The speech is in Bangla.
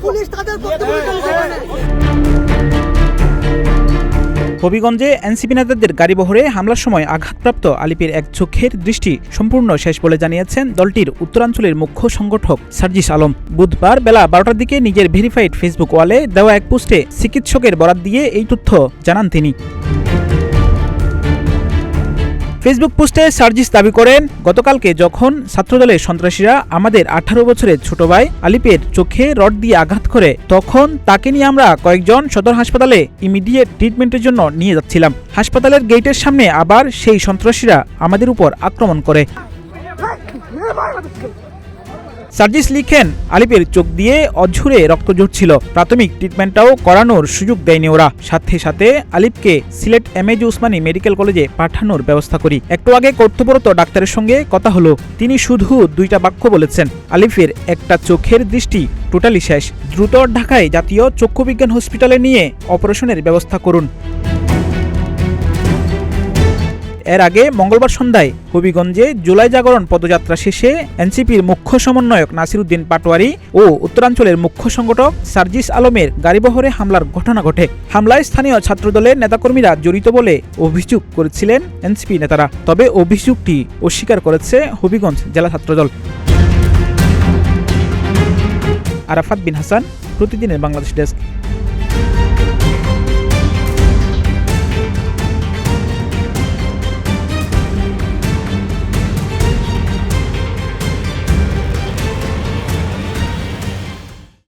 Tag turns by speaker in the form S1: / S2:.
S1: পুলিশ তাদের
S2: হবিগঞ্জে এনসিপি নেতাদের গাড়িবহরে হামলার সময় আঘাতপ্রাপ্ত আলিপের এক চোখের দৃষ্টি সম্পূর্ণ শেষ বলে জানিয়েছেন দলটির উত্তরাঞ্চলের মুখ্য সংগঠক সার্জিস আলম। বুধবার বেলা 12টার দিকে নিজের ভেরিফাইড ফেসবুক ওয়ালে দেওয়া এক পোস্টে চিকিৎসকের বরাত দিয়ে এই তথ্য জানান তিনি। ফেসবুক পোস্টে সার্জিস দাবি করেন, গতকালকে যখন ছাত্রদলের সন্ত্রাসীরা আমাদের 18 বছরের ছোট ভাই আলিপের চোখে রড দিয়ে আঘাত করে, তখন তাকে নিয়ে আমরা কয়েকজন সদর হাসপাতালে ইমিডিয়েট ট্রিটমেন্টের জন্য নিয়ে যাচ্ছিলাম। হাসপাতালের গেটের সামনে আবার সেই সন্ত্রাসীরা আমাদের উপর আক্রমণ করে। সার্জিস লিখেন, আলিপের চোখ দিয়ে অঝুরে রক্ত ঝরছিল। প্রাথমিক ট্রিটমেন্টটাও করানোর সুযোগ দেয়নি ওরা। সাথে সাথে আলিপকে সিলেট এমএজি উসমানী মেডিকেল কলেজে পাঠানোর ব্যবস্থা করি। একটু আগে কর্তব্যরত ডাক্তারের সঙ্গে কথা হলো, তিনি শুধু 2টা বাক্য বলেছেন, আলিফের একটা চোখের দৃষ্টি টোটালি শেষ, দ্রুত ঢাকায় জাতীয় চক্ষুবিজ্ঞান হসপিটালে নিয়ে অপারেশনের ব্যবস্থা করুন। এর আগে মঙ্গলবার সন্ধ্যায় হবিগঞ্জে জুলাই জাগরণ পদযাত্রা শেষে এনসিপির মুখ্য সমন্বয়ক নাসিরউদ্দিন পাটোয়ারি ও উত্তরাঞ্চলের মুখ্য সংগঠক সার্জিস আলমের গাড়িবহরে হামলার ঘটনা ঘটে। হামলায় স্থানীয় ছাত্রদলের নেতাকর্মীরা জড়িত বলে অভিযোগ করেছিলেন এনসিপি নেতারা। তবে অভিযোগটি অস্বীকার করেছে হবিগঞ্জ জেলা ছাত্রদল। আরাফাত বিন হাসান, প্রতিদিনের বাংলাদেশ ডেস্ক।